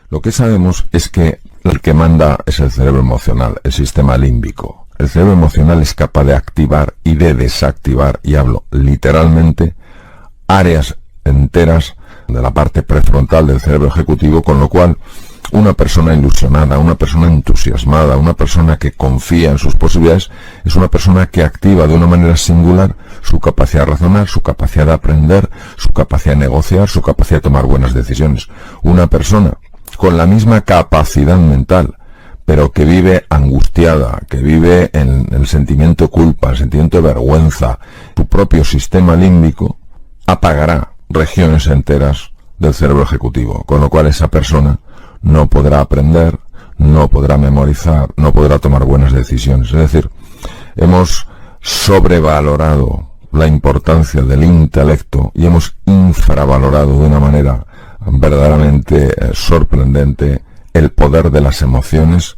Lo que sabemos es que el que manda es el cerebro emocional, el sistema límbico. El cerebro emocional es capaz de activar y de desactivar, y hablo literalmente, áreas enteras de la parte prefrontal del cerebro ejecutivo, con lo cual una persona ilusionada, una persona entusiasmada, una persona que confía en sus posibilidades, es una persona que activa de una manera singular su capacidad de razonar, su capacidad de aprender, su capacidad de negociar, su capacidad de tomar buenas decisiones. Una persona con la misma capacidad mental, pero que vive angustiada, que vive en el sentimiento de culpa, el sentimiento de vergüenza, su propio sistema límbico apagará regiones enteras del cerebro ejecutivo, con lo cual esa persona no podrá aprender, no podrá memorizar, no podrá tomar buenas decisiones. Es decir, hemos sobrevalorado la importancia del intelecto y hemos infravalorado de una manera verdaderamente sorprendente el poder de las emociones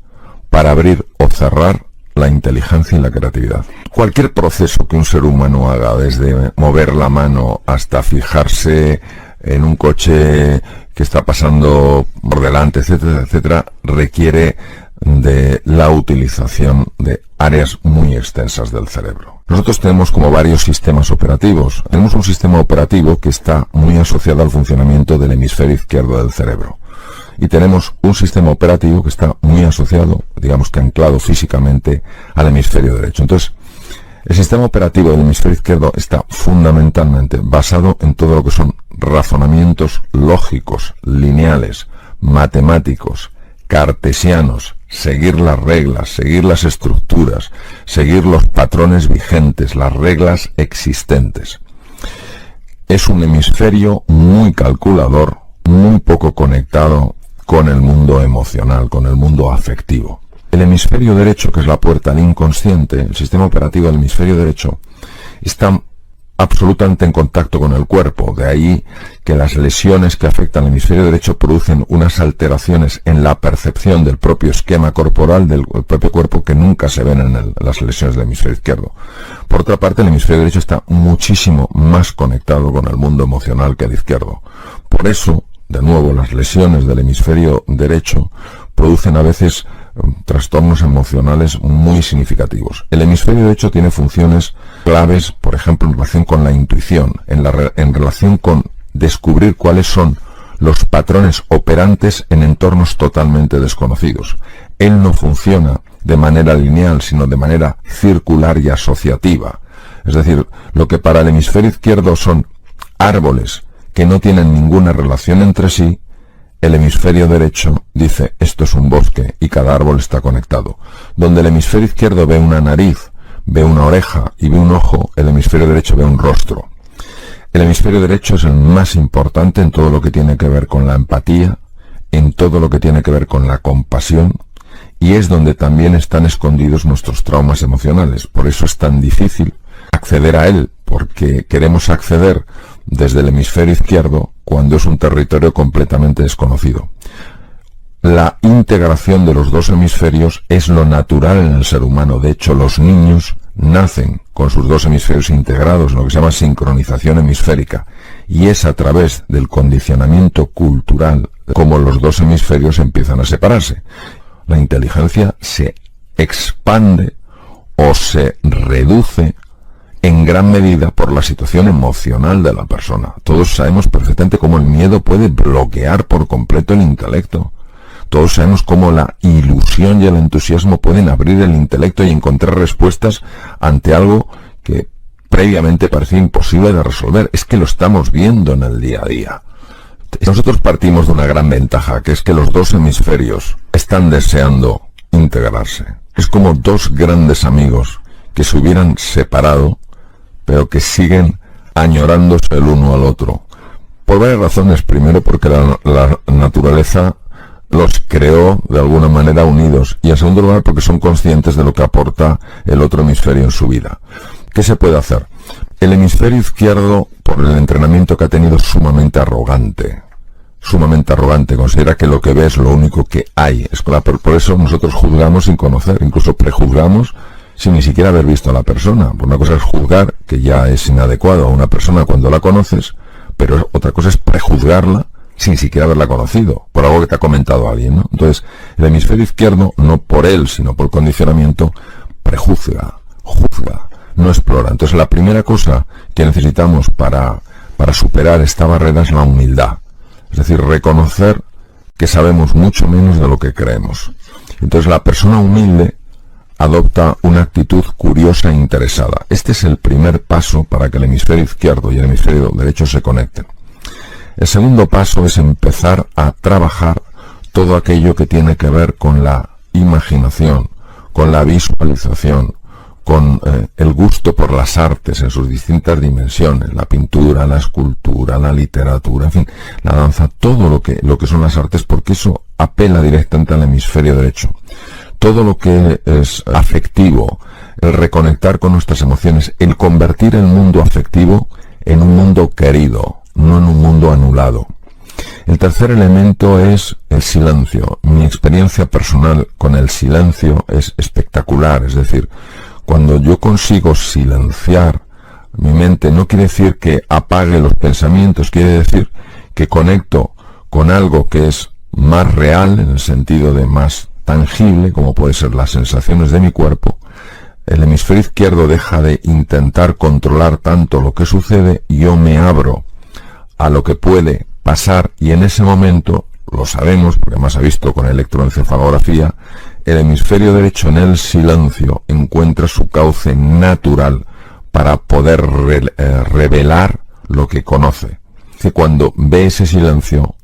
para abrir o cerrar la inteligencia y la creatividad. Cualquier proceso que un ser humano haga, desde mover la mano hasta fijarse en un coche que está pasando por delante, etcétera, etcétera, requiere de la utilización de áreas muy extensas del cerebro. Nosotros tenemos como varios sistemas operativos. Tenemos un sistema operativo que está muy asociado al funcionamiento del hemisferio izquierdo del cerebro. Y tenemos un sistema operativo que está muy asociado, digamos que anclado físicamente, al hemisferio derecho. Entonces, el sistema operativo del hemisferio izquierdo está fundamentalmente basado en todo lo que son razonamientos lógicos, lineales, matemáticos, cartesianos, seguir las reglas, seguir las estructuras, seguir los patrones vigentes, las reglas existentes. Es un hemisferio muy calculador, muy poco conectado con el mundo emocional, con el mundo afectivo. El hemisferio derecho, que es la puerta al inconsciente, el sistema operativo del hemisferio derecho, está absolutamente en contacto con el cuerpo. De ahí que las lesiones que afectan al hemisferio derecho producen unas alteraciones en la percepción del propio esquema corporal del propio cuerpo que nunca se ven en las lesiones del hemisferio izquierdo. Por otra parte, el hemisferio derecho está muchísimo más conectado con el mundo emocional que el izquierdo. Por eso, de nuevo, las lesiones del hemisferio derecho producen a veces trastornos emocionales muy significativos. El hemisferio derecho tiene funciones claves, por ejemplo, en relación con la intuición, en relación con descubrir cuáles son los patrones operantes en entornos totalmente desconocidos. Él no funciona de manera lineal, sino de manera circular y asociativa. Es decir, lo que para el hemisferio izquierdo son árboles que no tienen ninguna relación entre sí, el hemisferio derecho dice, esto es un bosque y cada árbol está conectado. Donde el hemisferio izquierdo ve una nariz, ve una oreja y ve un ojo, el hemisferio derecho ve un rostro. El hemisferio derecho es el más importante en todo lo que tiene que ver con la empatía, en todo lo que tiene que ver con la compasión, y es donde también están escondidos nuestros traumas emocionales. Por eso es tan difícil acceder a él, porque queremos acceder desde el hemisferio izquierdo cuando es un territorio completamente desconocido. La integración de los dos hemisferios es lo natural en el ser humano. De hecho, los niños nacen con sus dos hemisferios integrados, lo que se llama sincronización hemisférica, y es a través del condicionamiento cultural como los dos hemisferios empiezan a separarse. La inteligencia se expande o se reduce en gran medida por la situación emocional de la persona. Todos sabemos perfectamente cómo el miedo puede bloquear por completo el intelecto. Todos sabemos cómo la ilusión y el entusiasmo pueden abrir el intelecto y encontrar respuestas ante algo que previamente parecía imposible de resolver. Es que lo estamos viendo en el día a día. Nosotros partimos de una gran ventaja, que es que los dos hemisferios están deseando integrarse. Es como dos grandes amigos que se hubieran separado, pero que siguen añorándose el uno al otro. Por varias razones. Primero, porque la naturaleza los creó de alguna manera unidos. Y en segundo lugar, porque son conscientes de lo que aporta el otro hemisferio en su vida. ¿Qué se puede hacer? El hemisferio izquierdo, por el entrenamiento que ha tenido, es sumamente arrogante. Sumamente arrogante. Considera que lo que ve es lo único que hay. Por eso nosotros juzgamos sin conocer, incluso prejuzgamos sin ni siquiera haber visto a la persona. Una cosa es juzgar, que ya es inadecuado a una persona cuando la conoces, pero otra cosa es prejuzgarla sin siquiera haberla conocido, por algo que te ha comentado alguien, ¿no? Entonces, el hemisferio izquierdo, no por él, sino por condicionamiento, prejuzga, juzga, no explora. Entonces, la primera cosa que necesitamos para superar esta barrera es la humildad. Es decir, reconocer que sabemos mucho menos de lo que creemos. Entonces, la persona humilde adopta una actitud curiosa e interesada. Este es el primer paso para que el hemisferio izquierdo y el hemisferio derecho se conecten. El segundo paso es empezar a trabajar todo aquello que tiene que ver con la imaginación, con la visualización, con el gusto por las artes en sus distintas dimensiones, la pintura, la escultura, la literatura, en fin, la danza, todo lo que son las artes, porque eso apela directamente al hemisferio derecho. Todo lo que es afectivo, el reconectar con nuestras emociones, el convertir el mundo afectivo en un mundo querido, no en un mundo anulado. El tercer elemento es el silencio. Mi experiencia personal con el silencio es espectacular, es decir, cuando yo consigo silenciar mi mente, no quiere decir que apague los pensamientos, quiere decir que conecto con algo que es más real, en el sentido de más tangible, como puede ser las sensaciones de mi cuerpo. El hemisferio izquierdo deja de intentar controlar tanto lo que sucede y yo me abro a lo que puede pasar, y en ese momento, lo sabemos, porque más ha visto con electroencefalografía, el hemisferio derecho en el silencio encuentra su cauce natural para poder revelar lo que conoce. Que cuando ve ese silencio,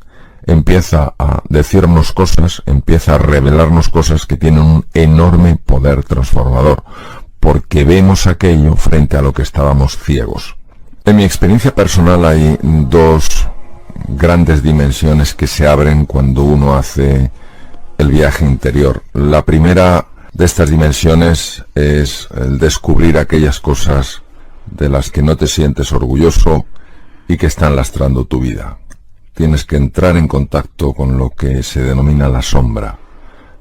empieza a decirnos cosas, empieza a revelarnos cosas que tienen un enorme poder transformador, porque vemos aquello frente a lo que estábamos ciegos. En mi experiencia personal hay dos grandes dimensiones que se abren cuando uno hace el viaje interior. La primera de estas dimensiones es el descubrir aquellas cosas de las que no te sientes orgulloso y que están lastrando tu vida. Tienes que entrar en contacto con lo que se denomina la sombra,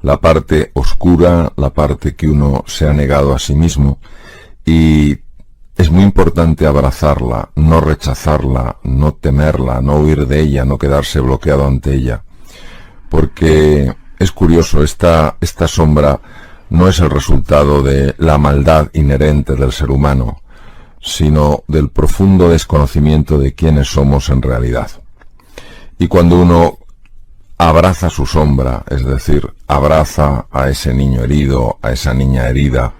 la parte oscura, la parte que uno se ha negado a sí mismo, y es muy importante abrazarla, no rechazarla, no temerla, no huir de ella, no quedarse bloqueado ante ella. Porque es curioso, esta sombra no es el resultado de la maldad inherente del ser humano, sino del profundo desconocimiento de quiénes somos en realidad. Y cuando uno abraza su sombra, es decir, abraza a ese niño herido, a esa niña herida,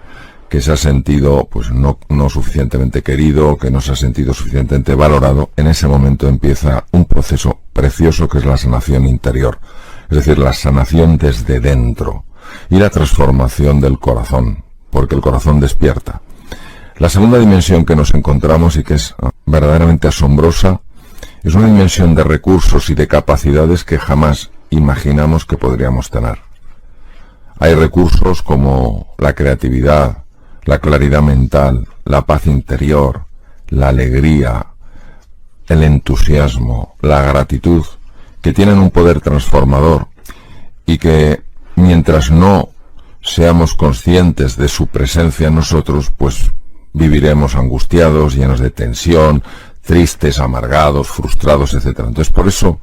que se ha sentido pues no suficientemente querido, que no se ha sentido suficientemente valorado, en ese momento empieza un proceso precioso que es la sanación interior, es decir, la sanación desde dentro y la transformación del corazón, porque el corazón despierta. La segunda dimensión que nos encontramos y que es verdaderamente asombrosa es una dimensión de recursos y de capacidades que jamás imaginamos que podríamos tener. Hay recursos como la creatividad, la claridad mental, la paz interior, la alegría, el entusiasmo, la gratitud, que tienen un poder transformador y que mientras no seamos conscientes de su presencia en nosotros, pues viviremos angustiados, llenos de tensión, tristes, amargados, frustrados, etc. Entonces, por eso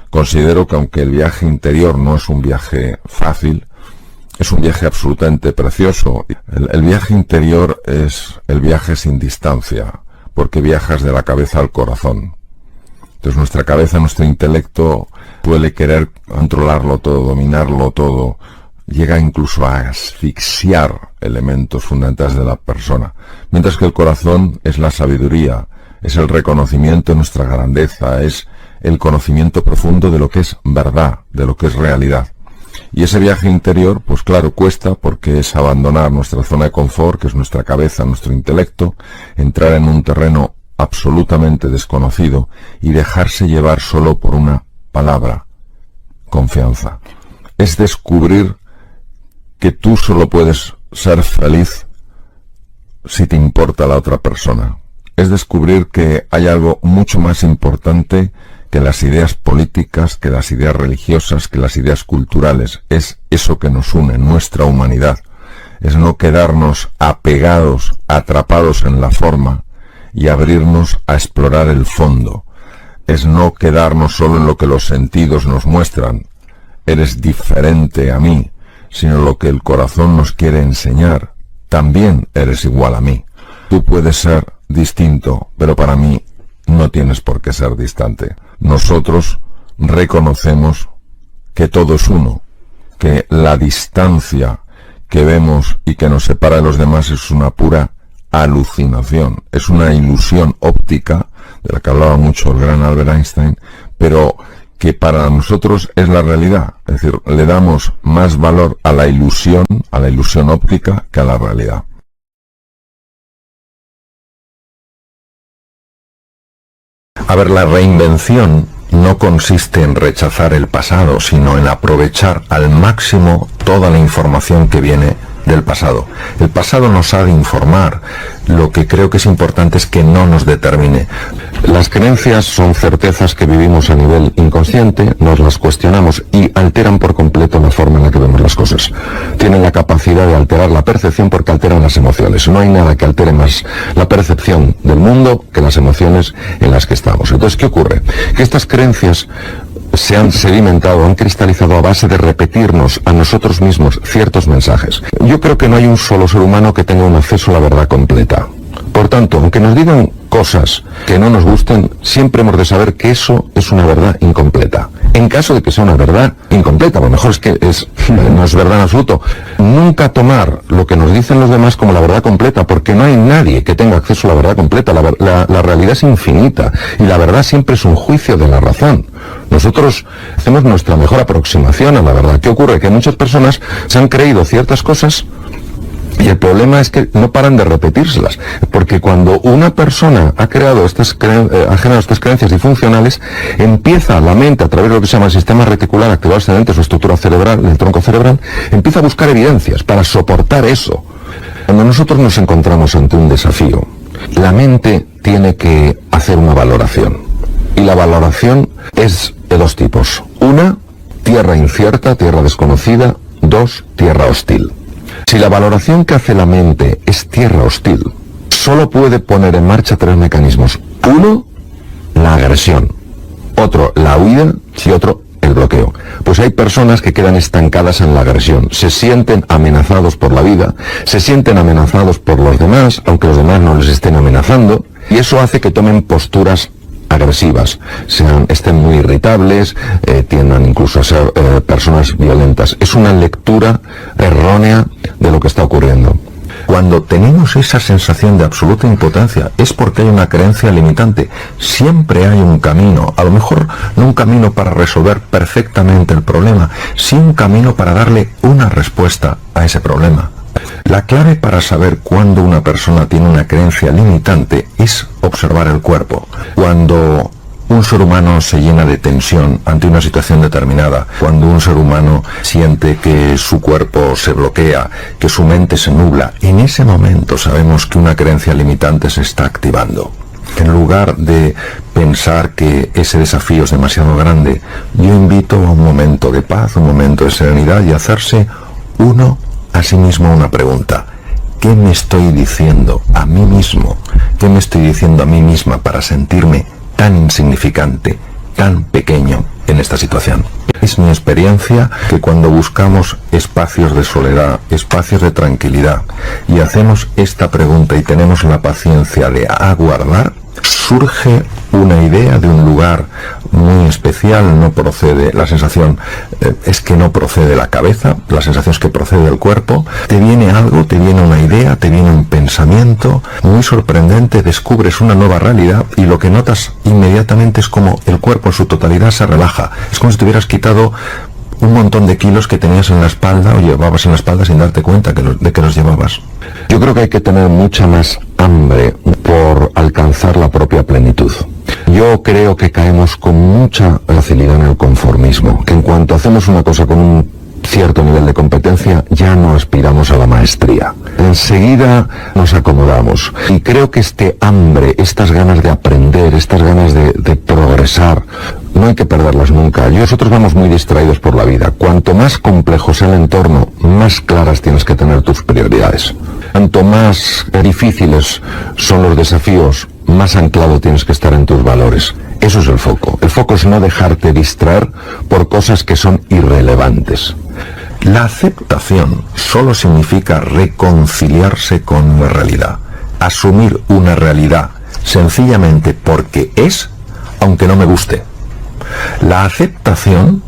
considero que aunque el viaje interior no es un viaje fácil, es un viaje absolutamente precioso. El viaje interior es el viaje sin distancia, porque viajas de la cabeza al corazón. Entonces nuestra cabeza, nuestro intelecto suele querer controlarlo todo, dominarlo todo, llega incluso a asfixiar elementos fundamentales de la persona, mientras que el corazón es la sabiduría, es el reconocimiento de nuestra grandeza, es el conocimiento profundo de lo que es verdad, de lo que es realidad. Y ese viaje interior, pues claro, cuesta, porque es abandonar nuestra zona de confort, que es nuestra cabeza, nuestro intelecto, entrar en un terreno absolutamente desconocido y dejarse llevar solo por una palabra: confianza. Es descubrir que tú solo puedes ser feliz si te importa la otra persona. Es descubrir que hay algo mucho más importante que las ideas políticas, que las ideas religiosas, que las ideas culturales. Es eso que nos une, nuestra humanidad. Es no quedarnos apegados, atrapados en la forma, y abrirnos a explorar el fondo. es no quedarnos solo en lo que los sentidos nos muestran. Eres diferente a mí, sino lo que el corazón nos quiere enseñar. También eres igual a mí. Tú puedes ser distinto, pero para mí no tienes por qué ser distante. Nosotros reconocemos que todo es uno, que la distancia que vemos y que nos separa de los demás es una pura alucinación, es una ilusión óptica, de la que hablaba mucho el gran Albert Einstein, pero que para nosotros es la realidad. Es decir, le damos más valor a la ilusión óptica, que a la realidad. A ver, la reinvención no consiste en rechazar el pasado, sino en aprovechar al máximo toda la información que viene del pasado. El pasado nos ha de informar. Lo que creo que es importante es que no nos determine. Las creencias son certezas que vivimos a nivel inconsciente, nos las cuestionamos y alteran por completo la forma en la que vemos las cosas. Tienen la capacidad de alterar la percepción porque alteran las emociones. No hay nada que altere más la percepción del mundo que las emociones en las que estamos. Entonces, ¿qué ocurre? Que estas creencias se han sedimentado, han cristalizado a base de repetirnos a nosotros mismos ciertos mensajes. Yo creo que no hay un solo ser humano que tenga un acceso a la verdad completa. Por tanto, aunque nos digan cosas que no nos gusten, siempre hemos de saber que eso es una verdad incompleta. En caso de que sea una verdad incompleta, a lo mejor es que no es verdad en absoluto, nunca tomar lo que nos dicen los demás como la verdad completa, porque no hay nadie que tenga acceso a la verdad completa. La realidad es infinita y la verdad siempre es un juicio de la razón. Nosotros hacemos nuestra mejor aproximación a la verdad. ¿Qué ocurre? Que muchas personas se han creído ciertas cosas y el problema es que no paran de repetírselas, porque cuando una persona ha generado estas creencias disfuncionales, empieza la mente, a través de lo que se llama el sistema reticular activado ascendente, su estructura cerebral, el tronco cerebral, empieza a buscar evidencias para soportar eso. Cuando nosotros nos encontramos ante un desafío, la mente tiene que hacer una valoración, y la valoración es de dos tipos. Una, tierra incierta, tierra desconocida. Dos, tierra hostil. Si la valoración que hace la mente es tierra hostil, solo puede poner en marcha tres mecanismos. Uno, la agresión. Otro, la huida. Y otro, el bloqueo. Pues hay personas que quedan estancadas en la agresión. Se sienten amenazados por la vida, se sienten amenazados por los demás, aunque los demás no les estén amenazando, y eso hace que tomen posturas agresivas, estén muy irritables, tiendan incluso a ser personas violentas. Es una lectura errónea de lo que está ocurriendo. Cuando tenemos esa sensación de absoluta impotencia es porque hay una creencia limitante. Siempre hay un camino, a lo mejor no un camino para resolver perfectamente el problema, sí un camino para darle una respuesta a ese problema. La clave para saber cuándo una persona tiene una creencia limitante es observar el cuerpo. Cuando un ser humano se llena de tensión ante una situación determinada, cuando un ser humano siente que su cuerpo se bloquea, que su mente se nubla, en ese momento sabemos que una creencia limitante se está activando. En lugar de pensar que ese desafío es demasiado grande, yo invito a un momento de paz, un momento de serenidad y hacerse a sí mismo una pregunta. ¿Qué me estoy diciendo a mí mismo? ¿Qué me estoy diciendo a mí misma para sentirme tan insignificante, tan pequeño en esta situación? Es mi experiencia que cuando buscamos espacios de soledad, espacios de tranquilidad, y hacemos esta pregunta y tenemos la paciencia de aguardar, surge una idea de un lugar muy especial. No procede, la sensación es que no procede de la cabeza, la sensación es que procede del cuerpo. Te viene algo, te viene una idea, te viene un pensamiento muy sorprendente, descubres una nueva realidad y lo que notas inmediatamente es como el cuerpo en su totalidad se relaja. Es como si te hubieras quitado un montón de kilos que tenías en la espalda o llevabas en la espalda sin darte cuenta de que los llevabas. Yo creo que hay que tener mucha más hambre por alcanzar la propia plenitud. Yo creo que caemos con mucha facilidad en el conformismo, que en cuanto hacemos una cosa con un cierto nivel de competencia ya no aspiramos a la maestría. Enseguida nos acomodamos. Y creo que este hambre, estas ganas de aprender, estas ganas de progresar, no hay que perderlas nunca. Nosotros vamos muy distraídos por la vida. Cuanto más complejo sea el entorno, más claras tienes que tener tus prioridades. Cuanto más difíciles son los desafíos, más anclado tienes que estar en tus valores. Eso es el foco. El foco es no dejarte distraer por cosas que son irrelevantes. La aceptación solo significa reconciliarse con la realidad. Asumir una realidad sencillamente porque es, aunque no me guste. La aceptación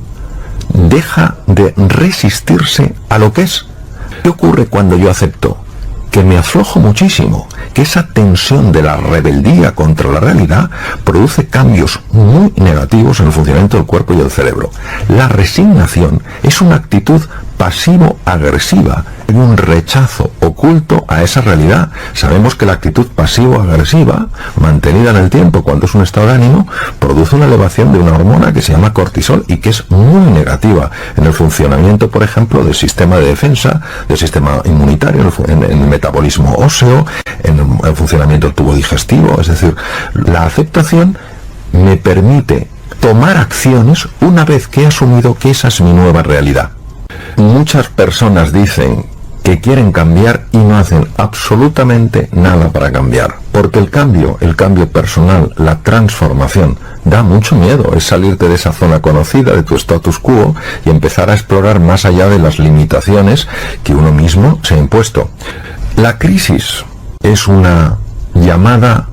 deja de resistirse a lo que es. ¿Qué ocurre cuando yo acepto? Que me aflojo muchísimo, que esa tensión de la rebeldía contra la realidad produce cambios muy negativos en el funcionamiento del cuerpo y del cerebro. La resignación es una actitud pasivo-agresiva, hay un rechazo oculto a esa realidad. Sabemos que la actitud pasivo-agresiva, mantenida en el tiempo cuando es un estado de ánimo, produce una elevación de una hormona que se llama cortisol y que es muy negativa en el funcionamiento, por ejemplo, del sistema de defensa, del sistema inmunitario, en el metabolismo óseo, en el funcionamiento del tubo digestivo. Es decir, la aceptación me permite tomar acciones una vez que he asumido que esa es mi nueva realidad. Muchas personas dicen que quieren cambiar y no hacen absolutamente nada para cambiar, porque el cambio personal, la transformación, da mucho miedo. Es salirte de esa zona conocida, de tu status quo, y empezar a explorar más allá de las limitaciones que uno mismo se ha impuesto. La crisis es una llamada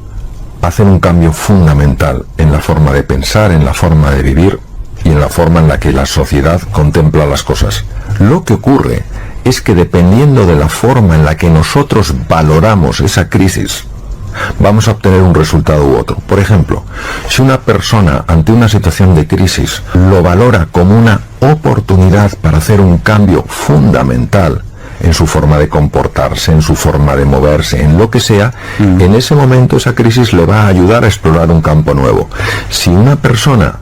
a hacer un cambio fundamental en la forma de pensar, en la forma de vivir y en la forma en la que la sociedad contempla las cosas. Lo que ocurre es que dependiendo de la forma en la que nosotros valoramos esa crisis, vamos a obtener un resultado u otro. Por ejemplo, si una persona ante una situación de crisis lo valora como una oportunidad para hacer un cambio fundamental en su forma de comportarse, en su forma de moverse, en lo que sea, en ese momento esa crisis le va a ayudar a explorar un campo nuevo. Si una persona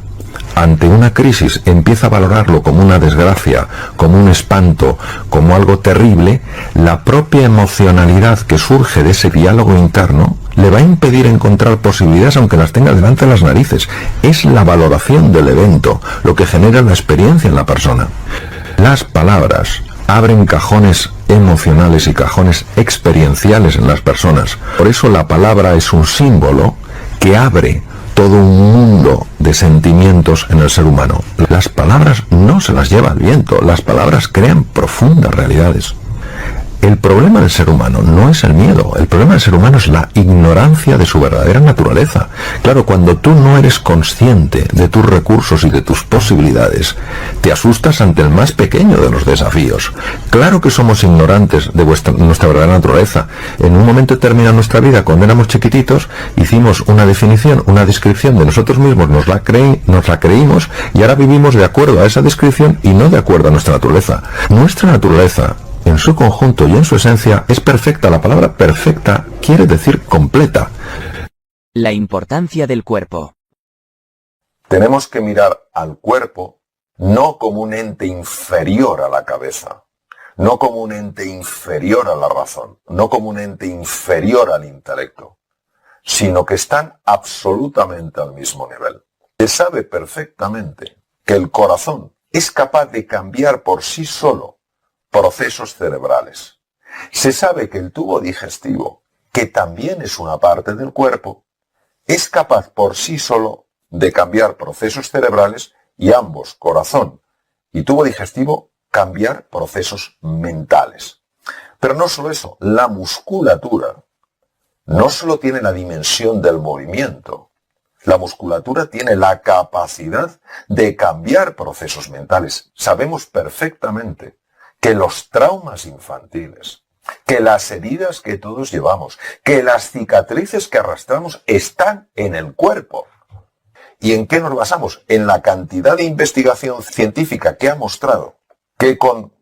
ante una crisis empieza a valorarlo como una desgracia, como un espanto, como algo terrible, la propia emocionalidad que surge de ese diálogo interno le va a impedir encontrar posibilidades aunque las tenga delante de las narices. Es la valoración del evento lo que genera la experiencia en la persona. Las palabras abren cajones emocionales y cajones experienciales en las personas. Por eso la palabra es un símbolo que abre todo un mundo de sentimientos en el ser humano. Las palabras no se las lleva el viento, las palabras crean profundas realidades. El problema del ser humano no es el miedo, el problema del ser humano es la ignorancia de su verdadera naturaleza. Claro, cuando tú no eres consciente de tus recursos y de tus posibilidades, te asustas ante el más pequeño de los desafíos. Claro que somos ignorantes de nuestra verdadera naturaleza. En un momento determinado de nuestra vida, cuando éramos chiquititos, hicimos una definición, una descripción de nosotros mismos, nos la creímos y ahora vivimos de acuerdo a esa descripción y no de acuerdo a nuestra naturaleza. Nuestra naturaleza, en su conjunto y en su esencia, es perfecta. La palabra perfecta quiere decir completa. La importancia del cuerpo. Tenemos que mirar al cuerpo no como un ente inferior a la cabeza, no como un ente inferior a la razón, no como un ente inferior al intelecto, sino que están absolutamente al mismo nivel. Se sabe perfectamente que el corazón es capaz de cambiar por sí solo procesos cerebrales. Se sabe que el tubo digestivo, que también es una parte del cuerpo, es capaz por sí solo de cambiar procesos cerebrales y ambos, corazón y tubo digestivo, cambiar procesos mentales. Pero no solo eso, la musculatura no solo tiene la dimensión del movimiento, la musculatura tiene la capacidad de cambiar procesos mentales. Sabemos perfectamente que los traumas infantiles, que las heridas que todos llevamos, que las cicatrices que arrastramos están en el cuerpo. ¿Y en qué nos basamos? En la cantidad de investigación científica que ha mostrado que con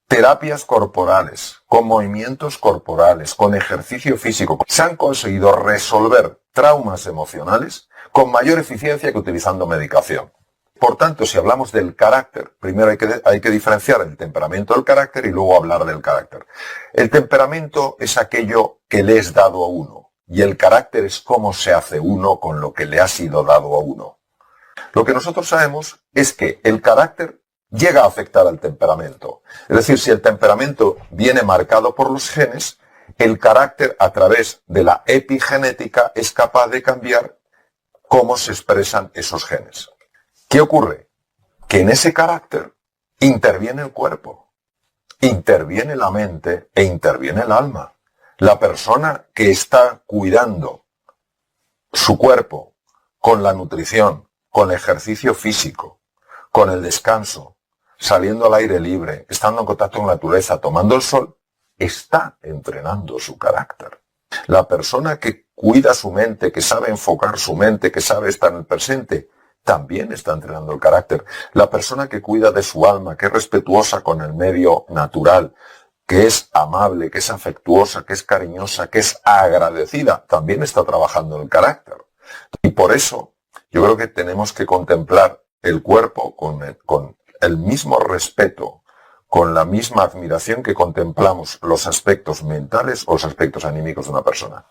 terapias corporales, con movimientos corporales, con ejercicio físico, se han conseguido resolver traumas emocionales con mayor eficiencia que utilizando medicación. Por tanto, si hablamos del carácter, primero hay que diferenciar el temperamento del carácter y luego hablar del carácter. El temperamento es aquello que le es dado a uno y el carácter es cómo se hace uno con lo que le ha sido dado a uno. Lo que nosotros sabemos es que el carácter llega a afectar al temperamento. Es decir, si el temperamento viene marcado por los genes, El carácter, a través de la epigenética, es capaz de cambiar cómo se expresan esos genes. ¿Qué ocurre? Que en ese carácter interviene el cuerpo, interviene la mente e interviene el alma. La persona que está cuidando su cuerpo con la nutrición, con el ejercicio físico, con el descanso, saliendo al aire libre, estando en contacto con la naturaleza, tomando el sol, está entrenando su carácter. La persona que cuida su mente, que sabe enfocar su mente, que sabe estar en el presente, también está entrenando el carácter. La persona que cuida de su alma, que es respetuosa con el medio natural, que es amable, que es afectuosa, que es cariñosa, que es agradecida, también está trabajando en el carácter. Y por eso yo creo que tenemos que contemplar el cuerpo con el mismo respeto, con la misma admiración que contemplamos los aspectos mentales o los aspectos anímicos de una persona.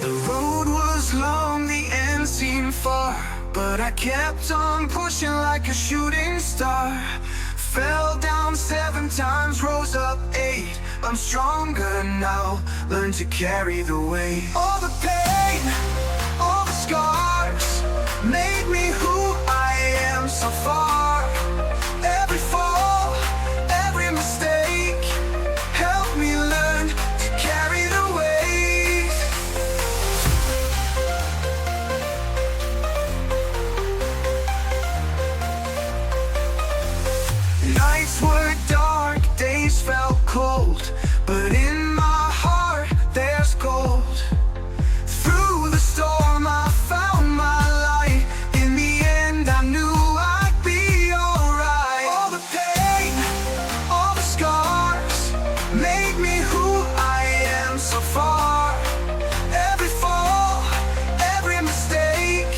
The road was long, the end seemed far, but I kept on pushing like a shooting star. Fell down 7 times, rose up 8. I'm stronger now, learn to carry the weight. All the pain, all the scars made me who I am so far. Every fall, every mistake helped me learn to carry the weight. Nights were dark, days felt cold, but in my heart there's gold. Through the storm I found my light. In the end I knew I'd be alright. All the pain, all the scars made me who I am so far. Every fall, every mistake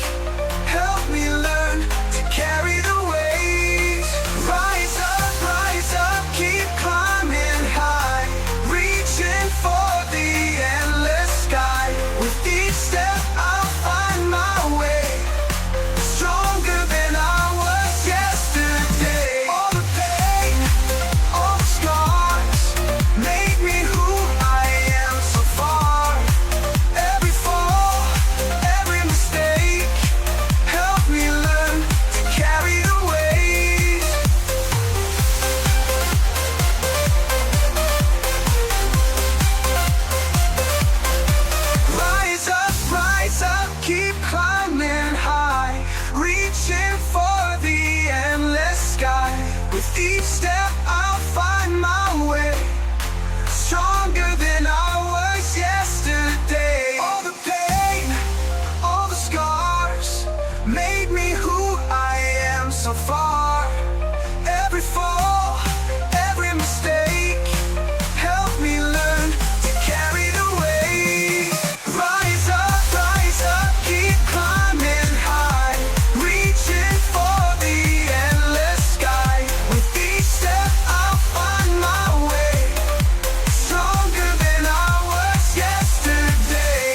helped me learn to carry the weight. Rise up, keep climbing high, reaching for the endless sky. With each step I'll find my way, stronger than I was yesterday. All the pain, all the scars made me who I am so far. Every fall, every mistake helped me learn to carry the weight. Rise up, keep climbing high, reaching for the endless sky. With each step I'll find my way, stronger than I was yesterday. All the pain, all the scars made me who I am so far. Every fall, every mistake helped me learn to carry the weight. Rise up, keep climbing high, reaching for the endless sky. With each step I'll find my way, stronger than I was yesterday.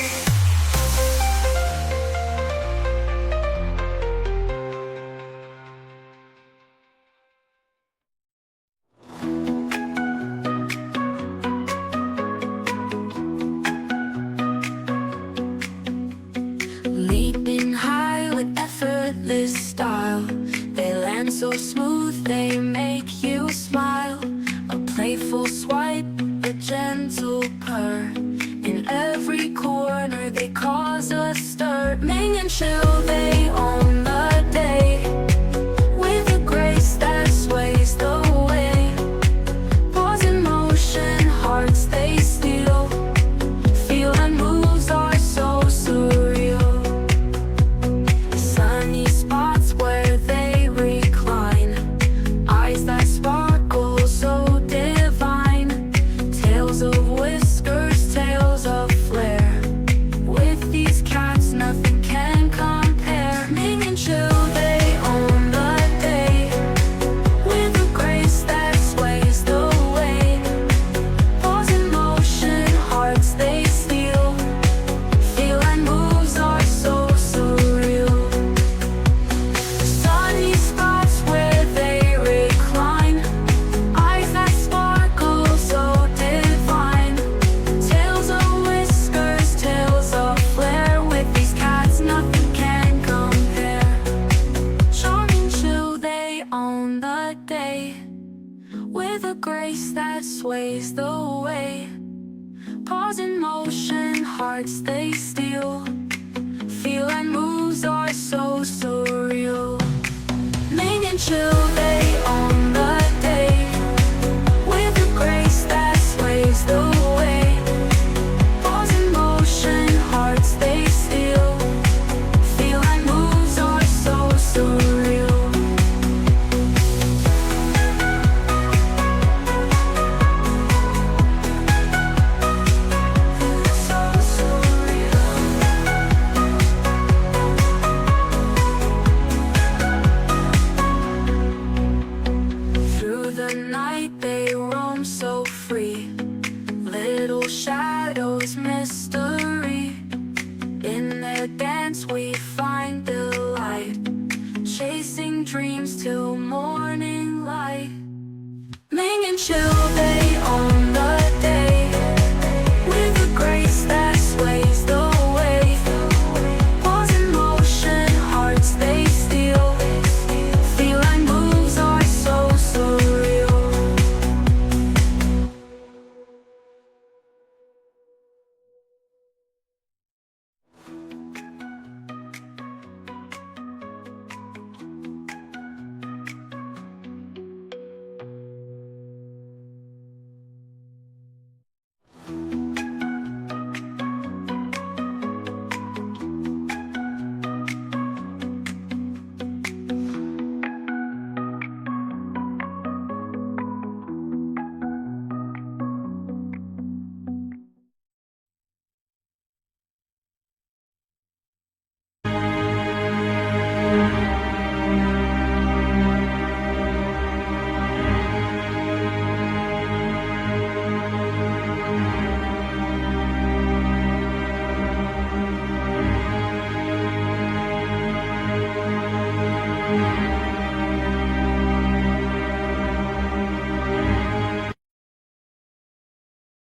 Leaping high with effortless style, they land so smooth, they make you smile. A playful swipe, a gentle purr, in every corner they cause a stir. Ming and chill, they own the day, with a grace that sways the way. Pause in motion, hearts they steal, feel and moves are so surreal. Sunny spots where they recline, eyes that sparkle so divine. Tales of whiskers, tales of flair, with these cats nothing can compare. Ming and chill, they own the day, with a grace that sways the way. Pause in motion, hearts they steal, feel and moves are so surreal. Sunny spots where they recline, eyes that sparkle so divine. Tales of whiskers, tales of flair, with these cats nothing can compare. Charm and chill, they own the day, with a grace that sways the way. Pause in motion, hearts they steal, feel and moves are so surreal. Ming and chill, they own the day, with a grace that sways the way. Pause in motion, hearts they steal, feel and moves are so surreal. So surreal.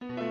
Thank